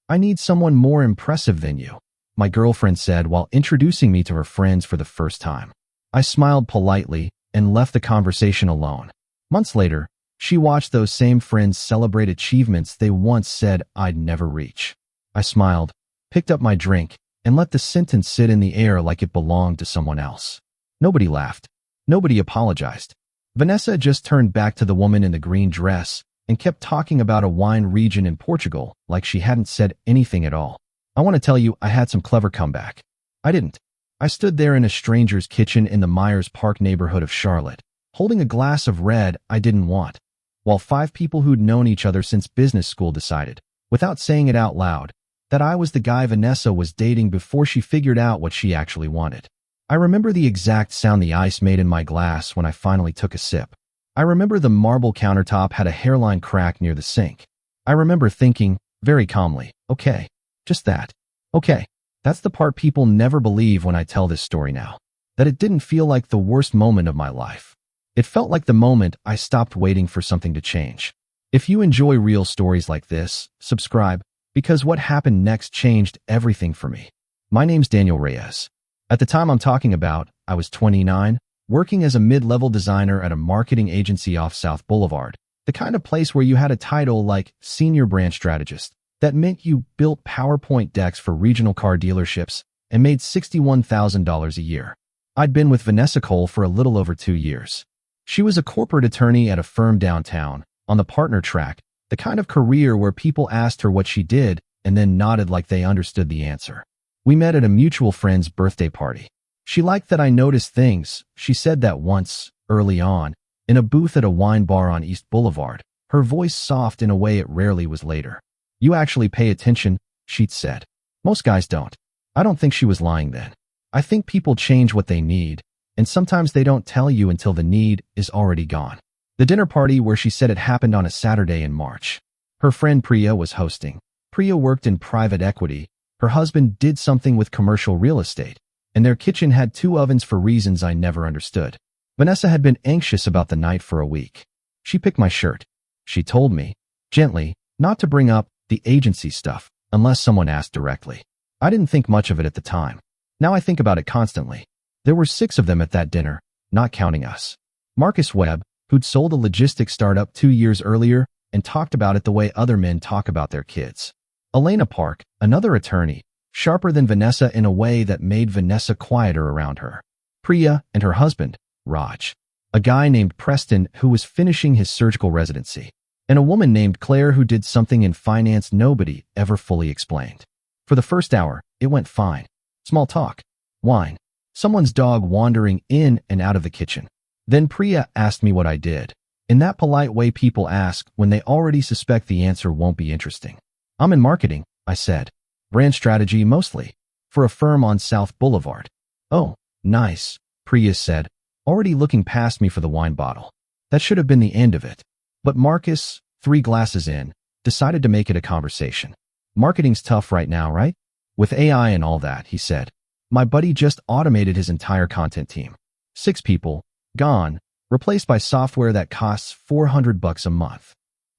I need someone more impressive than you, my girlfriend said while introducing me to her friends for the first time. I smiled politely and left the conversation alone. Months later, she watched those same friends celebrate achievements they once said I'd never reach. I smiled, picked up my drink, and let the sentence sit in the air like it belonged to someone else. Nobody laughed. Nobody apologized. Vanessa just turned back to the woman in the green dress and kept talking about a wine region in Portugal like she hadn't said anything at all. I want to tell you I had some clever comeback. I didn't. I stood there in a stranger's kitchen in the Myers Park neighborhood of Charlotte, holding a glass of red I didn't want, while 5 people who'd known each other since business school decided, without saying it out loud, that I was the guy Vanessa was dating before she figured out what she actually wanted. I remember the exact sound the ice made in my glass when I finally took a sip. I remember the marble countertop had a hairline crack near the sink. I remember thinking, very calmly, okay, just that. Okay, that's the part people never believe when I tell this story now. That it didn't feel like the worst moment of my life. It felt like the moment I stopped waiting for something to change. If you enjoy real stories like this, subscribe, because what happened next changed everything for me. My name's Daniel Reyes. At the time I'm talking about, I was 29, working as a mid-level designer at a marketing agency off South Boulevard, the kind of place where you had a title like Senior Brand Strategist. That meant you built PowerPoint decks for regional car dealerships and made $61,000 a year. I'd been with Vanessa Cole for a little over 2 years. She was a corporate attorney at a firm downtown, on the partner track, the kind of career where people asked her what she did and then nodded like they understood the answer. We met at a mutual friend's birthday party. She liked that I noticed things. She said that once, early on, in a booth at a wine bar on East Boulevard, her voice soft in a way it rarely was later. You actually pay attention, she'd said. Most guys don't. I don't think she was lying then. I think people change what they need, and sometimes they don't tell you until the need is already gone. The dinner party where she said it happened on a Saturday in March. Her friend Priya was hosting. Priya worked in private equity. Her husband did something with commercial real estate, and their kitchen had 2 ovens for reasons I never understood. Vanessa had been anxious about the night for a week. She picked my shirt. She told me, gently, not to bring up the agency stuff unless someone asked directly. I didn't think much of it at the time. Now I think about it constantly. There were 6 of them at that dinner, not counting us. Marcus Webb, who'd sold a logistics startup 2 years earlier and talked about it the way other men talk about their kids. Elena Park, another attorney, sharper than Vanessa in a way that made Vanessa quieter around her. Priya and her husband, Raj. A guy named Preston who was finishing his surgical residency. And a woman named Claire who did something in finance nobody ever fully explained. For the first hour, it went fine. Small talk. Wine. Someone's dog wandering in and out of the kitchen. Then Priya asked me what I did. In that polite way people ask when they already suspect the answer won't be interesting. I'm in marketing, I said. Brand strategy mostly. For a firm on South Boulevard. Oh, nice, Priya said, already looking past me for the wine bottle. That should have been the end of it. But Marcus, 3 glasses in, decided to make it a conversation. Marketing's tough right now, right? With AI and all that, he said. My buddy just automated his entire content team. 6 people, gone, replaced by software that costs $400 a month.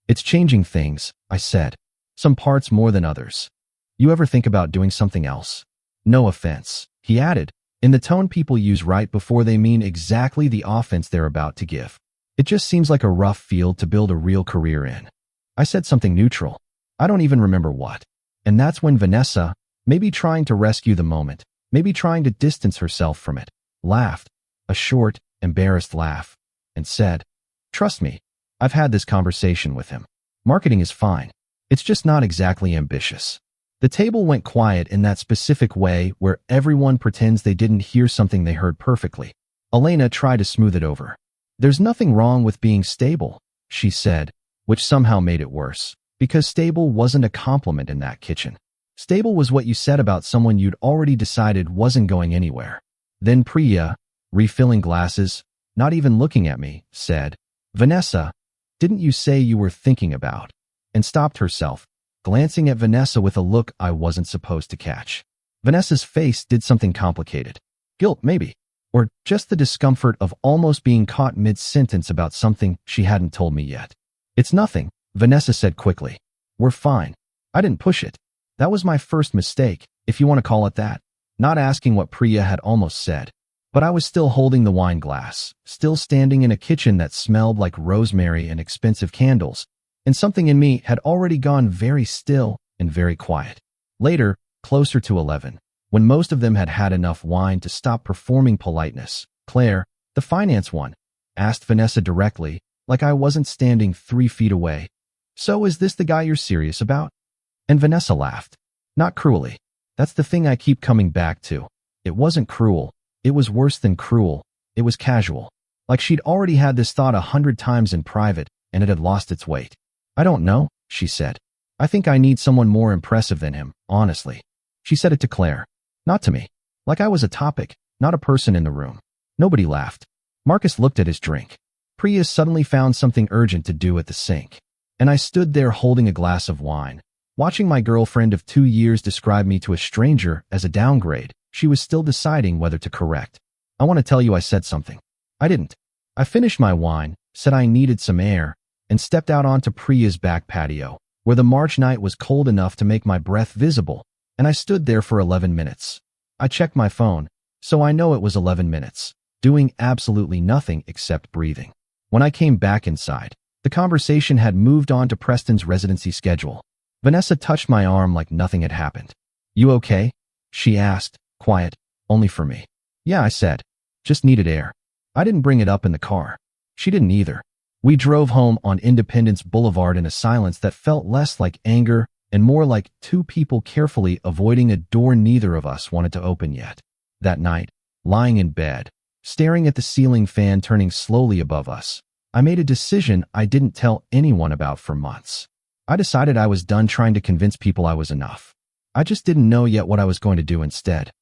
It's changing things, I said. Some parts more than others. You ever think about doing something else? No offense, he added, in the tone people use right before they mean exactly the offense they're about to give. It just seems like a rough field to build a real career in. I said something neutral. I don't even remember what. And that's when Vanessa, maybe trying to rescue the moment, maybe trying to distance herself from it, laughed, a short, embarrassed laugh, and said, "Trust me, I've had this conversation with him. Marketing is fine. It's just not exactly ambitious." The table went quiet in that specific way where everyone pretends they didn't hear something they heard perfectly. Elena tried to smooth it over. "There's nothing wrong with being stable," she said, which somehow made it worse, because stable wasn't a compliment in that kitchen. Stable was what you said about someone you'd already decided wasn't going anywhere. Then Priya, refilling glasses, not even looking at me, said, "Vanessa, didn't you say you were thinking about?" and stopped herself, glancing at Vanessa with a look I wasn't supposed to catch. Vanessa's face did something complicated. Guilt, maybe. Or just the discomfort of almost being caught mid-sentence about something she hadn't told me yet. "It's nothing," Vanessa said quickly. "We're fine. I didn't push it. That was my first mistake, if you want to call it that. Not asking what Priya had almost said. But I was still holding the wine glass, still standing in a kitchen that smelled like rosemary and expensive candles, and something in me had already gone very still and very quiet. Later, closer to 11, when most of them had had enough wine to stop performing politeness, Claire, the finance one, asked Vanessa directly, like I wasn't standing 3 feet away. "So is this the guy you're serious about?" And Vanessa laughed. Not cruelly. That's the thing I keep coming back to. It wasn't cruel. It was worse than cruel. It was casual. Like she'd already had this thought 100 times in private, and it had lost its weight. "I don't know," she said. "I think I need someone more impressive than him, honestly." She said it to Claire. Not to me. Like I was a topic, not a person in the room. Nobody laughed. Marcus looked at his drink. Priya suddenly found something urgent to do at the sink. And I stood there holding a glass of wine. Watching my girlfriend of 2 years describe me to a stranger as a downgrade, she was still deciding whether to correct. "I want to tell you I said something." I didn't. I finished my wine, said I needed some air, and stepped out onto Priya's back patio, where the March night was cold enough to make my breath visible, and I stood there for 11 minutes. I checked my phone, so I know it was 11 minutes, doing absolutely nothing except breathing. When I came back inside, the conversation had moved on to Preston's residency schedule. Vanessa touched my arm like nothing had happened. "You okay?" she asked, quiet, only for me. "Yeah," I said. "Just needed air." I didn't bring it up in the car. She didn't either. We drove home on Independence Boulevard in a silence that felt less like anger and more like 2 people carefully avoiding a door neither of us wanted to open yet. That night, lying in bed, staring at the ceiling fan turning slowly above us, I made a decision I didn't tell anyone about for months. I decided I was done trying to convince people I was enough. I just didn't know yet what I was going to do instead.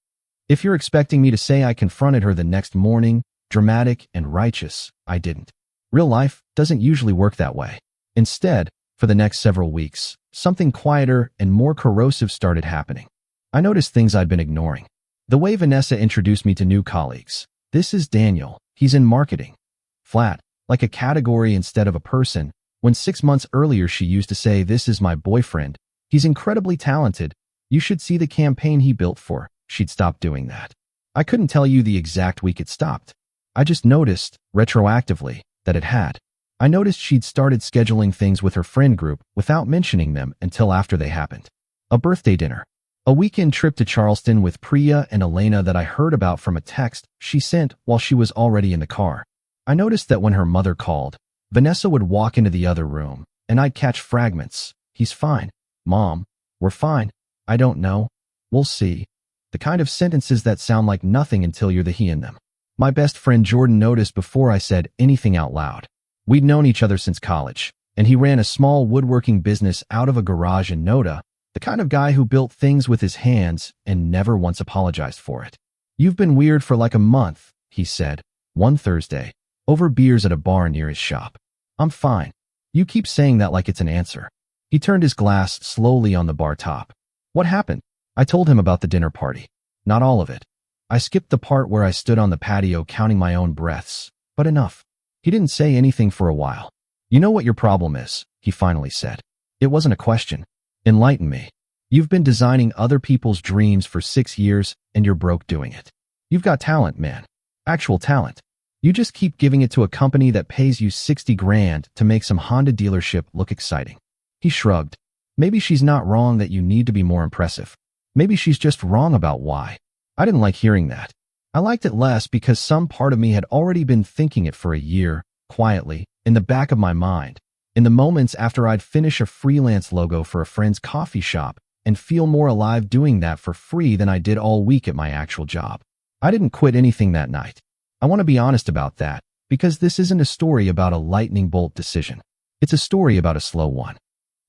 If you're expecting me to say I confronted her the next morning, dramatic and righteous, I didn't. Real life doesn't usually work that way. Instead, for the next several weeks, something quieter and more corrosive started happening. I noticed things I'd been ignoring. The way Vanessa introduced me to new colleagues. "This is Daniel. He's in marketing." Flat, like a category instead of a person, when 6 months earlier she used to say, "This is my boyfriend. He's incredibly talented. You should see the campaign he built for." She'd stopped doing that. I couldn't tell you the exact week it stopped. I just noticed, retroactively, that it had. I noticed she'd started scheduling things with her friend group without mentioning them until after they happened. A birthday dinner. A weekend trip to Charleston with Priya and Elena that I heard about from a text she sent while she was already in the car. I noticed that when her mother called, Vanessa would walk into the other room, and I'd catch fragments. "He's fine. Mom, we're fine. I don't know. We'll see." The kind of sentences that sound like nothing until you're the he in them. My best friend Jordan noticed before I said anything out loud. We'd known each other since college, and he ran a small woodworking business out of a garage in Noda, the kind of guy who built things with his hands and never once apologized for it. "You've been weird for like a month," he said, one Thursday, over beers at a bar near his shop. "I'm fine. You keep saying that like it's an answer." He turned his glass slowly on the bar top. "What happened?" I told him about the dinner party. Not all of it. I skipped the part where I stood on the patio counting my own breaths, but enough. He didn't say anything for a while. "You know what your problem is," he finally said. It wasn't a question. "Enlighten me. You've been designing other people's dreams for 6 years, and you're broke doing it. You've got talent, man. Actual talent. You just keep giving it to a company that pays you 60 grand to make some Honda dealership look exciting." He shrugged. "Maybe she's not wrong that you need to be more impressive. Maybe she's just wrong about why." I didn't like hearing that. I liked it less because some part of me had already been thinking it for a year, quietly, in the back of my mind, in the moments after I'd finish a freelance logo for a friend's coffee shop and feel more alive doing that for free than I did all week at my actual job. I didn't quit anything that night. I want to be honest about that, because this isn't a story about a lightning bolt decision. It's a story about a slow one.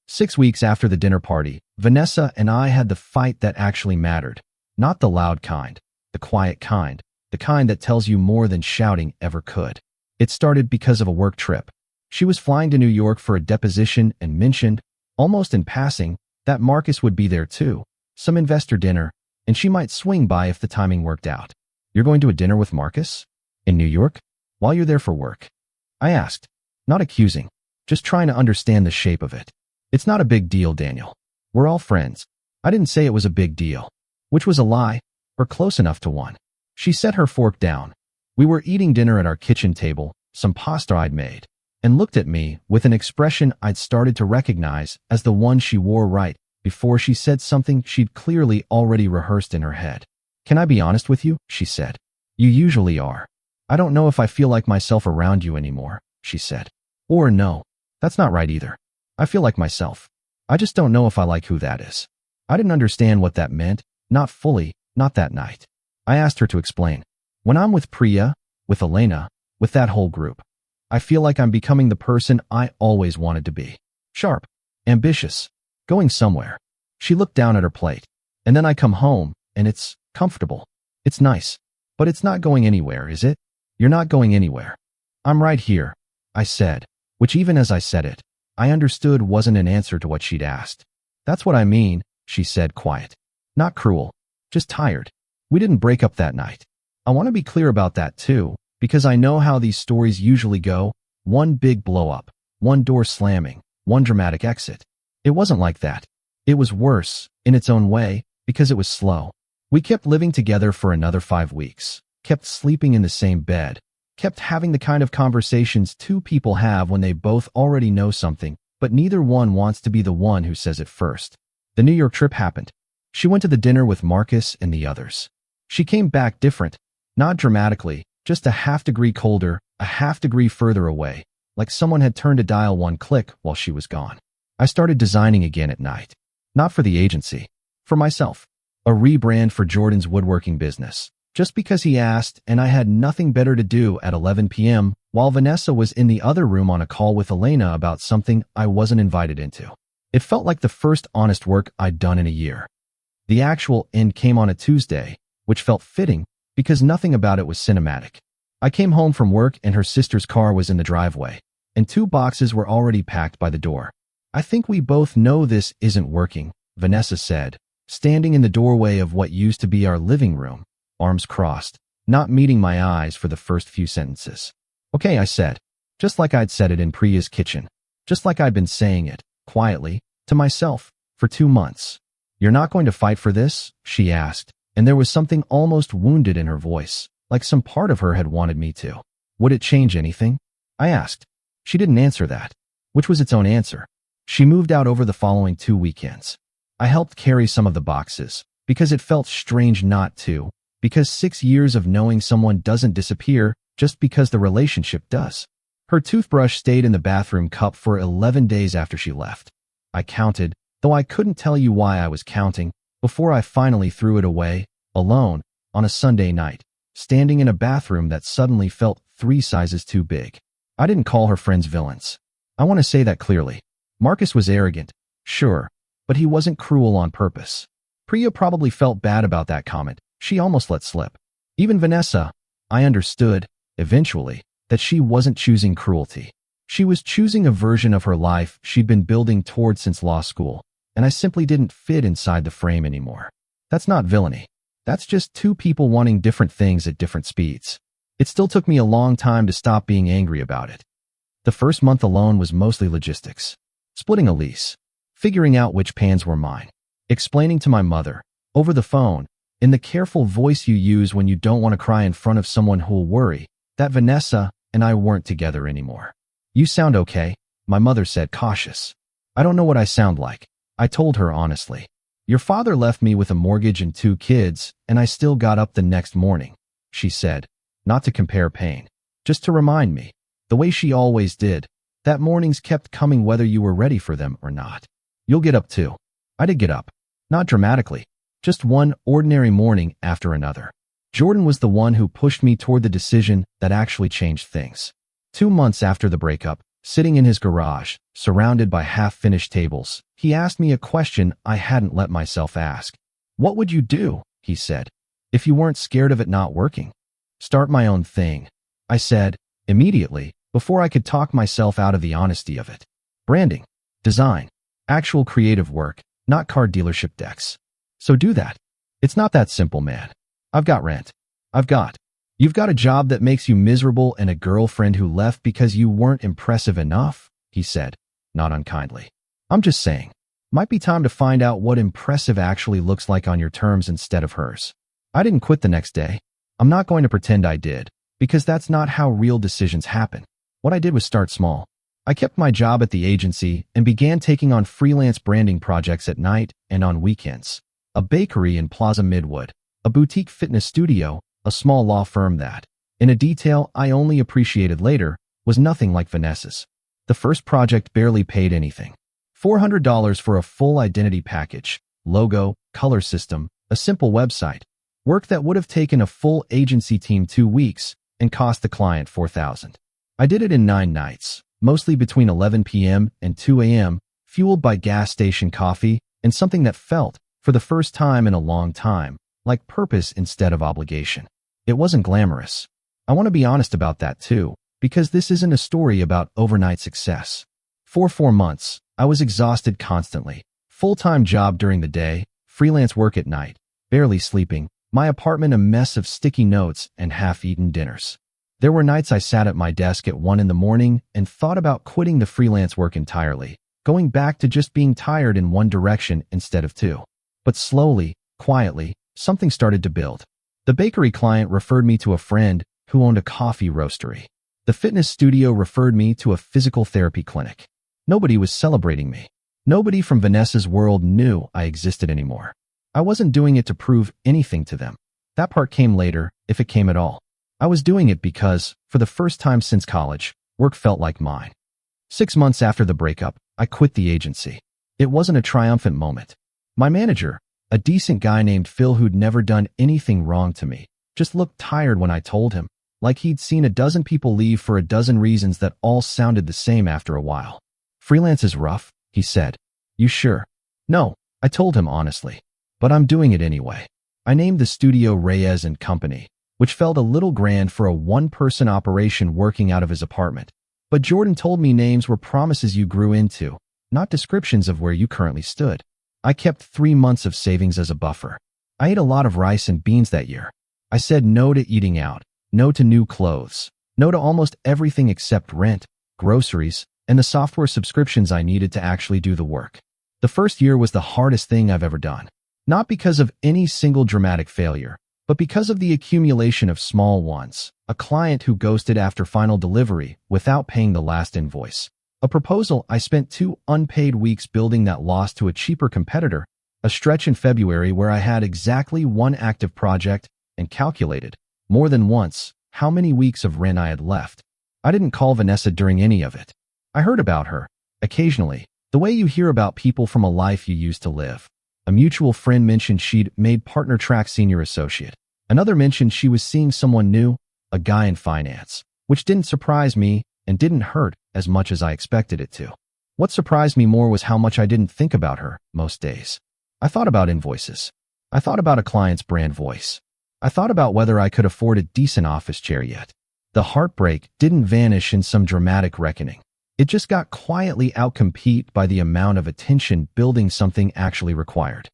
6 weeks after the dinner party, Vanessa and I had the fight that actually mattered. Not the loud kind, the quiet kind, the kind that tells you more than shouting ever could. It started because of a work trip. She was flying to New York for a deposition and mentioned, almost in passing, that Marcus would be there too, some investor dinner, and she might swing by if the timing worked out. "You're going to a dinner with Marcus? In New York? While you're there for work?" I asked, not accusing, just trying to understand the shape of it. "It's not a big deal, Daniel. We're all friends." I didn't say it was a big deal, which was a lie, or close enough to one. She set her fork down. We were eating dinner at our kitchen table, some pasta I'd made, and looked at me with an expression I'd started to recognize as the one she wore right before she said something she'd clearly already rehearsed in her head. "Can I be honest with you?" she said. "You usually are. I don't know if I feel like myself around you anymore," she said. Or no, that's not right either. I feel like myself. I just don't know if I like who that is. I didn't understand what that meant, not fully, not that night. I asked her to explain. When I'm with Priya, with Elena, with that whole group, I feel like I'm becoming the person I always wanted to be. Sharp, ambitious, going somewhere. She looked down at her plate. And then I come home, and it's comfortable. It's nice. But it's not going anywhere, is it? You're not going anywhere. I'm right here, I said, which even as I said it, I understood wasn't an answer to what she'd asked. That's what I mean, she said, quiet. Not cruel, just tired. We didn't break up that night. I want to be clear about that too, because I know how these stories usually go. One big blow-up, one door slamming, one dramatic exit. It wasn't like that. It was worse, in its own way, because it was slow. We kept living together for another 5 weeks, kept sleeping in the same bed, kept having the kind of conversations two people have when they both already know something, but neither one wants to be the one who says it first. The New York trip happened. She went to the dinner with Marcus and the others. She came back different, not dramatically, just a half-degree colder, a half-degree further away, like someone had turned a dial one click while she was gone. I started designing again at night. Not for the agency. For myself. A rebrand for Jordan's woodworking business. Just because he asked, and I had nothing better to do at 11 p.m., while Vanessa was in the other room on a call with Elena about something I wasn't invited into. It felt like the first honest work I'd done in a year. The actual end came on a Tuesday, which felt fitting, because nothing about it was cinematic. I came home from work and her sister's car was in the driveway, and 2 boxes were already packed by the door. "I think we both know this isn't working," Vanessa said, standing in the doorway of what used to be our living room, arms crossed, not meeting my eyes for the first few sentences. "Okay," I said, just like I'd said it in Priya's kitchen, just like I'd been saying it, quietly, to myself, for 2 months. "You're not going to fight for this?" she asked, and there was something almost wounded in her voice, like some part of her had wanted me to. "Would it change anything?" I asked. She didn't answer that, which was its own answer. She moved out over the following 2 weekends. I helped carry some of the boxes, because it felt strange not to, because 6 years of knowing someone doesn't disappear just because the relationship does. Her toothbrush stayed in the bathroom cup for 11 days after she left. I counted, though I couldn't tell you why I was counting, before I finally threw it away, alone, on a Sunday night, standing in a bathroom that suddenly felt 3 sizes too big. I didn't call her friends villains. I want to say that clearly. Marcus was arrogant, sure, but he wasn't cruel on purpose. Priya probably felt bad about that comment. She almost let slip. Even Vanessa, I understood, eventually, that she wasn't choosing cruelty. She was choosing a version of her life she'd been building toward since law school, and I simply didn't fit inside the frame anymore. That's not villainy. That's just 2 people wanting different things at different speeds. It still took me a long time to stop being angry about it. The first month alone was mostly logistics. Splitting a lease. Figuring out which pans were mine. Explaining to my mother, over the phone, in the careful voice you use when you don't want to cry in front of someone who'll worry, that Vanessa and I weren't together anymore. "You sound okay," my mother said, cautious. "I don't know what I sound like," I told her honestly. "Your father left me with a mortgage and 2 kids, and I still got up the next morning," she said, not to compare pain, just to remind me, the way she always did, that mornings kept coming whether you were ready for them or not. "You'll get up too." I did get up. Not dramatically, just one ordinary morning after another. Jordan was the one who pushed me toward the decision that actually changed things. 2 months after the breakup, sitting in his garage, surrounded by half-finished tables, he asked me a question I hadn't let myself ask. "What would you do," he said, "if you weren't scared of it not working?" "Start my own thing," I said, immediately, before I could talk myself out of the honesty of it. "Branding, design, actual creative work, not car dealership decks." "So do that." "It's not that simple, man. I've got rent. You've got a job that makes you miserable and a girlfriend who left because you weren't impressive enough," he said, not unkindly. "I'm just saying. Might be time to find out what impressive actually looks like on your terms instead of hers. I didn't quit the next day. I'm not going to pretend I did, because that's not how real decisions happen. What I did was start small. I kept my job at the agency and began taking on freelance branding projects at night and on weekends. A bakery in Plaza Midwood, a boutique fitness studio, a small law firm that, in a detail I only appreciated later, was nothing like Vanessa's. The first project barely paid anything. $400 for a full identity package, logo, color system, a simple website. Work that would have taken a full agency team 2 weeks and cost the client $4,000. I did it in 9 nights, mostly between 11 p.m. and 2 a.m., fueled by gas station coffee and something that felt, for the first time in a long time, like purpose instead of obligation. It wasn't glamorous. I want to be honest about that too, because this isn't a story about overnight success. For 4 months, I was exhausted constantly. Full-time job during the day, freelance work at night, barely sleeping, my apartment a mess of sticky notes and half-eaten dinners. There were nights I sat at my desk at 1 in the morning and thought about quitting the freelance work entirely, going back to just being tired in one direction instead of two. But slowly, quietly, something started to build. The bakery client referred me to a friend who owned a coffee roastery. The fitness studio referred me to a physical therapy clinic. Nobody was celebrating me. Nobody from Vanessa's world knew I existed anymore. I wasn't doing it to prove anything to them. That part came later, if it came at all. I was doing it because, for the first time since college, work felt like mine. 6 months after the breakup, I quit the agency. It wasn't a triumphant moment. My manager, a decent guy named Phil who'd never done anything wrong to me, just looked tired when I told him, like he'd seen a dozen people leave for a dozen reasons that all sounded the same after a while. Freelance is rough, he said. You sure? No, I told him honestly. But I'm doing it anyway. I named the studio Reyes and Company, which felt a little grand for a one-person operation working out of his apartment. But Jordan told me names were promises you grew into, not descriptions of where you currently stood. I kept 3 months of savings as a buffer. I ate a lot of rice and beans that year. I said no to eating out, no to new clothes, no to almost everything except rent, groceries, and the software subscriptions I needed to actually do the work. The first year was the hardest thing I've ever done. Not because of any single dramatic failure, but because of the accumulation of small ones. A client who ghosted after final delivery without paying the last invoice. A proposal I spent 2 unpaid weeks building that lost to a cheaper competitor. A stretch in February where I had exactly 1 active project and calculated, more than once, how many weeks of rent I had left. I didn't call Vanessa during any of it. I heard about her, occasionally, the way you hear about people from a life you used to live. A mutual friend mentioned she'd made partner track senior associate. Another mentioned she was seeing someone new, a guy in finance, which didn't surprise me and didn't hurt as much as I expected it to. What surprised me more was how much I didn't think about her most days. I thought about invoices. I thought about a client's brand voice. I thought about whether I could afford a decent office chair yet. The heartbreak didn't vanish in some dramatic reckoning. It just got quietly outcompete by the amount of attention building something actually required.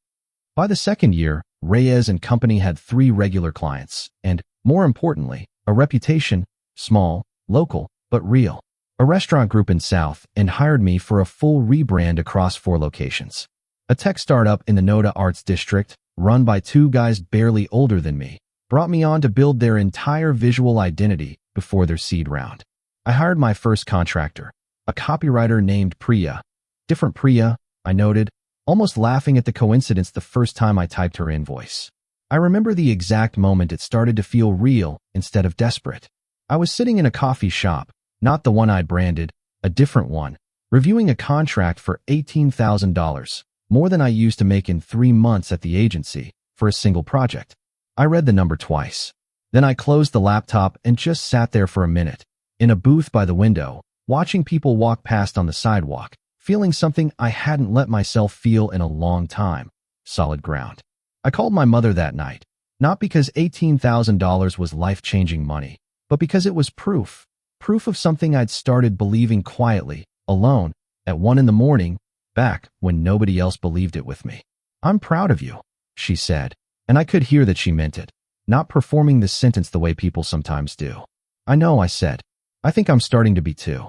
By the second year, Reyes and Company had 3 regular clients and, more importantly, a reputation, small, local, but real. A restaurant group in South and hired me for a full rebrand across 4 locations. A tech startup in the Noda Arts District, run by 2 guys barely older than me, brought me on to build their entire visual identity before their seed round. I hired my first contractor, a copywriter named Priya. Different Priya, I noted, almost laughing at the coincidence the first time I typed her invoice. I remember the exact moment it started to feel real instead of desperate. I was sitting in a coffee shop, not the one I'd branded, a different one, reviewing a contract for $18,000, more than I used to make in 3 months at the agency, for a single project. I read the number twice. Then I closed the laptop and just sat there for a minute, in a booth by the window, watching people walk past on the sidewalk, feeling something I hadn't let myself feel in a long time, solid ground. I called my mother that night, not because $18,000 was life-changing money, but because it was proof of something I'd started believing quietly, alone, at 1 in the morning, back when nobody else believed it with me. I'm proud of you, she said, and I could hear that she meant it, not performing this sentence the way people sometimes do. I know, I said. I think I'm starting to be too.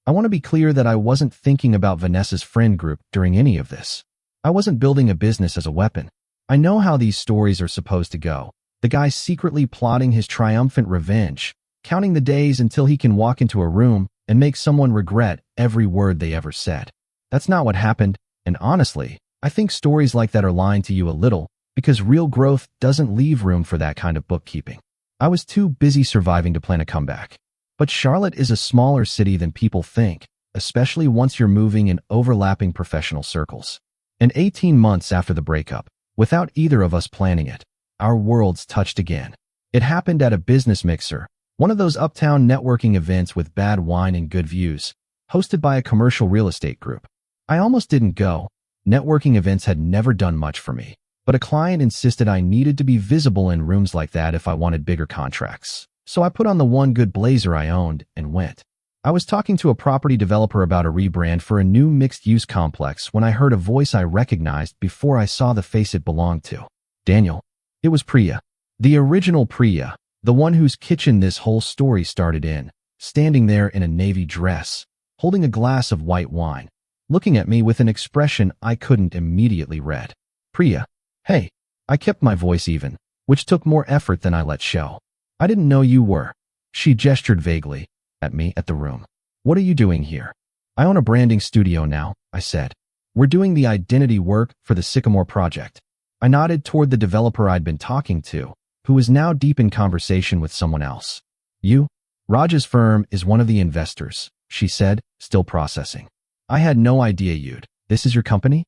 I want to be clear that I wasn't thinking about Vanessa's friend group during any of this. I wasn't building a business as a weapon. I know how these stories are supposed to go. The guy secretly plotting his triumphant revenge, counting the days until he can walk into a room and make someone regret every word they ever said. That's not what happened, and honestly, I think stories like that are lying to you a little, because real growth doesn't leave room for that kind of bookkeeping. I was too busy surviving to plan a comeback. But Charlotte is a smaller city than people think, especially once you're moving in overlapping professional circles. And 18 months after the breakup, without either of us planning it, our worlds touched again. It happened at a business mixer, one of those uptown networking events with bad wine and good views, hosted by a commercial real estate group. I almost didn't go. Networking events had never done much for me, but a client insisted I needed to be visible in rooms like that if I wanted bigger contracts. So I put on the one good blazer I owned and went. I was talking to a property developer about a rebrand for a new mixed-use complex when I heard a voice I recognized before I saw the face it belonged to. Daniel. It was Priya. The original Priya, the one whose kitchen this whole story started in, standing there in a navy dress, holding a glass of white wine, looking at me with an expression I couldn't immediately read. Priya. Hey. I kept my voice even, which took more effort than I let show. I didn't know you were. She gestured vaguely at me at the room. What are you doing here? I own a branding studio now, I said. We're doing the identity work for the Sycamore project. I nodded toward the developer I'd been talking to, who was now deep in conversation with someone else. You? Raj's firm is one of the investors, she said, still processing. I had no idea you'd. This is your company?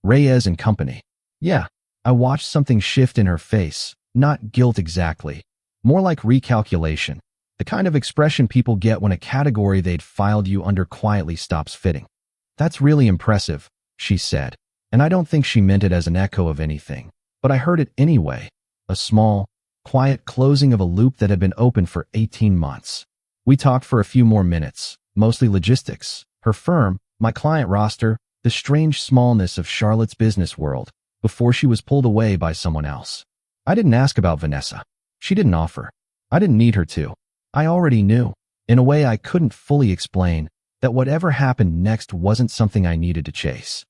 Reyes and Company. Yeah. I watched something shift in her face, not guilt exactly, more like recalculation, the kind of expression people get when a category they'd filed you under quietly stops fitting. That's really impressive, she said, and I don't think she meant it as an echo of anything, but I heard it anyway, a small, quiet closing of a loop that had been open for 18 months. We talked for a few more minutes, mostly logistics, her firm, my client roster, the strange smallness of Charlotte's business world, before she was pulled away by someone else. I didn't ask about Vanessa. She didn't offer. I didn't need her to. I already knew, in a way I couldn't fully explain, that whatever happened next wasn't something I needed to chase.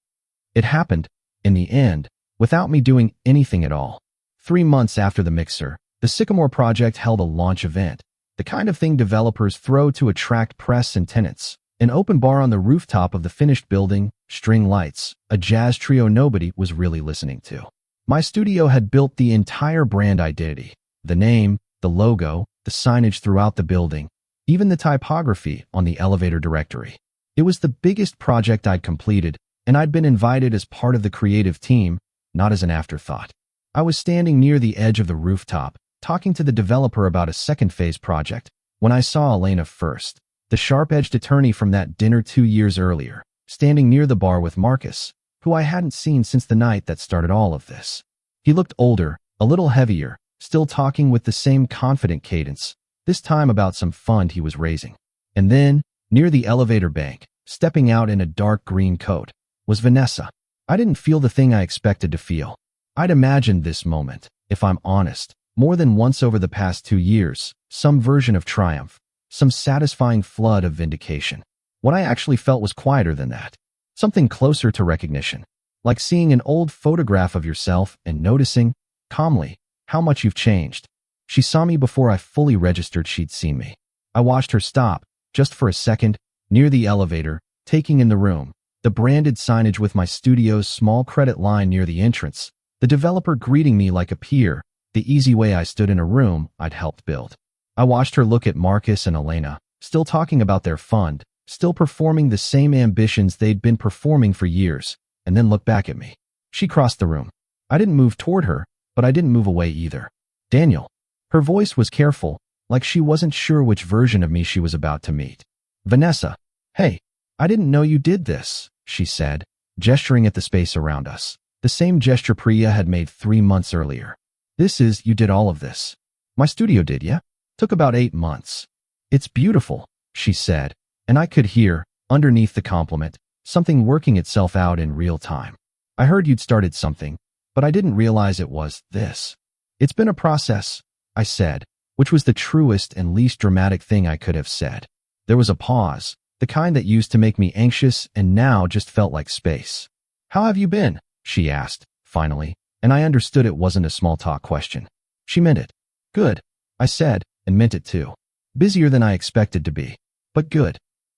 It happened, in the end, without me doing anything at all. 3 months after the mixer, the Sycamore project held a launch event, the kind of thing developers throw to attract press and tenants. An open bar on the rooftop of the finished building, string lights, a jazz trio nobody was really listening to. My studio had built the entire brand identity, the name, the logo, the signage throughout the building, even the typography on the elevator directory. It was the biggest project I'd completed, and I'd been invited as part of the creative team, not as an afterthought. I was standing near the edge of the rooftop, talking to the developer about a second phase project, when I saw Elena first. The sharp-edged attorney from that dinner 2 years earlier, standing near the bar with Marcus, who I hadn't seen since the night that started all of this. He looked older, a little heavier, still talking with the same confident cadence, this time about some fund he was raising. And then, near the elevator bank, stepping out in a dark green coat, was Vanessa. I didn't feel the thing I expected to feel. I'd imagined this moment, if I'm honest, more than once over the past 2 years, some version of triumph. Some satisfying flood of vindication. What I actually felt was quieter than that. Something closer to recognition. Like seeing an old photograph of yourself and noticing, calmly, how much you've changed. She saw me before I fully registered she'd seen me. I watched her stop, just for a second, near the elevator, taking in the room, the branded signage with my studio's small credit line near the entrance, the developer greeting me like a peer, the easy way I stood in a room I'd helped build. I watched her look at Marcus and Elena, still talking about their fund, still performing the same ambitions they'd been performing for years, and then look back at me. She crossed the room. I didn't move toward her, but I didn't move away either. Daniel. Her voice was careful, like she wasn't sure which version of me she was about to meet. Vanessa. Hey. I didn't know you did this, she said, gesturing at the space around us. The same gesture Priya had made 3 months earlier. You did all of this. My studio did, yeah? Took about 8 months. It's beautiful, she said, and I could hear, underneath the compliment, something working itself out in real time. I heard you'd started something, but I didn't realize it was this. It's been a process, I said, which was the truest and least dramatic thing I could have said. There was a pause, the kind that used to make me anxious and now just felt like space. How have you been? she asked, finally, and I understood it wasn't a small talk question. She meant it. Good, I said, and meant it too. Busier than I expected to be, but good.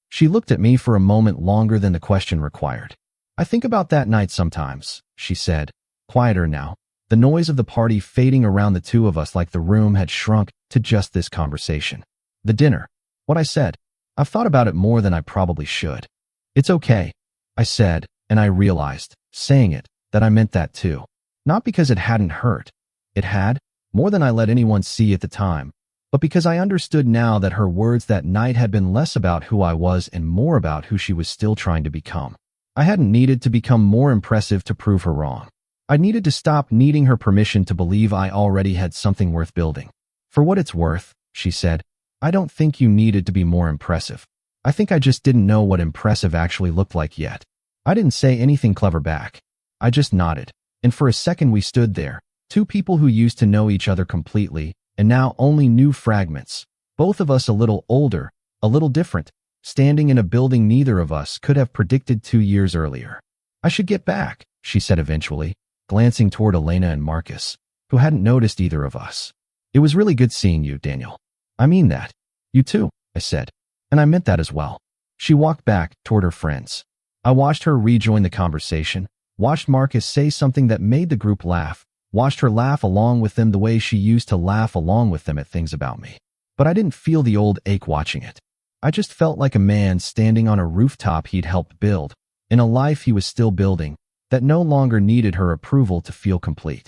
She looked at me for a moment longer than the question required. I think about that night sometimes, she said, quieter now, the noise of the party fading around the two of us like the room had shrunk to just this conversation. The dinner. What I said. I've thought about it more than I probably should. It's okay, I said, and I realized, saying it, that I meant that too. Not because it hadn't hurt. It had, more than I let anyone see at the time, but because I understood now that her words that night had been less about who I was and more about who she was still trying to become. I hadn't needed to become more impressive to prove her wrong. I needed to stop needing her permission to believe I already had something worth building. For what it's worth, she said, I don't think you needed to be more impressive. I think I just didn't know what impressive actually looked like yet. I didn't say anything clever back. I just nodded, and for a second we stood there, two people who used to know each other completely, and now only knew fragments, both of us a little older, a little different, standing in a building neither of us could have predicted 2 years earlier. I should get back, she said eventually, glancing toward Elena and Marcus, who hadn't noticed either of us. It was really good seeing you, Daniel. I mean that. You too, I said. And I meant that as well. She walked back toward her friends. I watched her rejoin the conversation, watched Marcus say something that made the group laugh, watched her laugh along with them the way she used to laugh along with them at things about me. But I didn't feel the old ache watching it. I just felt like a man standing on a rooftop he'd helped build, in a life he was still building, that no longer needed her approval to feel complete.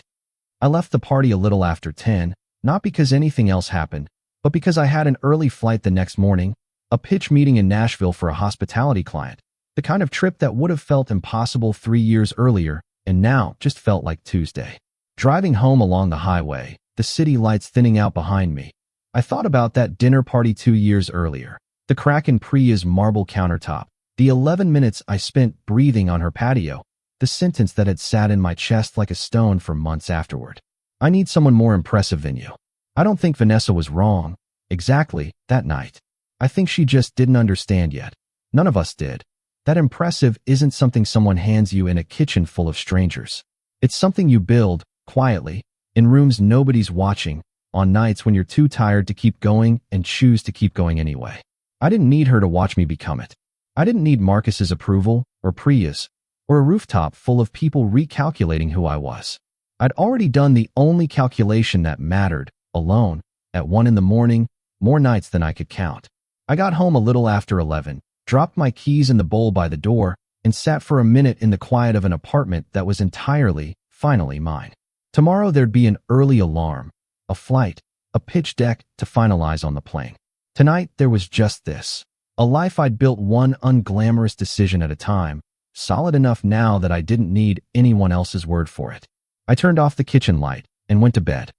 I left the party a little after 10, not because anything else happened, but because I had an early flight the next morning, a pitch meeting in Nashville for a hospitality client, the kind of trip that would have felt impossible 3 years earlier, and now just felt like Tuesday. Driving home along the highway, the city lights thinning out behind me, I thought about that dinner party 2 years earlier, the crack in Priya's marble countertop, the 11 minutes I spent breathing on her patio, the sentence that had sat in my chest like a stone for months afterward. I need someone more impressive than you. I don't think Vanessa was wrong, exactly, that night. I think she just didn't understand yet. None of us did. That impressive isn't something someone hands you in a kitchen full of strangers. It's something you build, quietly, in rooms nobody's watching, on nights when you're too tired to keep going and choose to keep going anyway. I didn't need her to watch me become it. I didn't need Marcus's approval, or Priya's, or a rooftop full of people recalculating who I was. I'd already done the only calculation that mattered, alone, at 1 in the morning, more nights than I could count. I got home a little after 11, dropped my keys in the bowl by the door, and sat for a minute in the quiet of an apartment that was entirely, finally mine. Tomorrow there'd be an early alarm, a flight, a pitch deck to finalize on the plane. Tonight there was just this, a life I'd built one unglamorous decision at a time, solid enough now that I didn't need anyone else's word for it. I turned off the kitchen light and went to bed.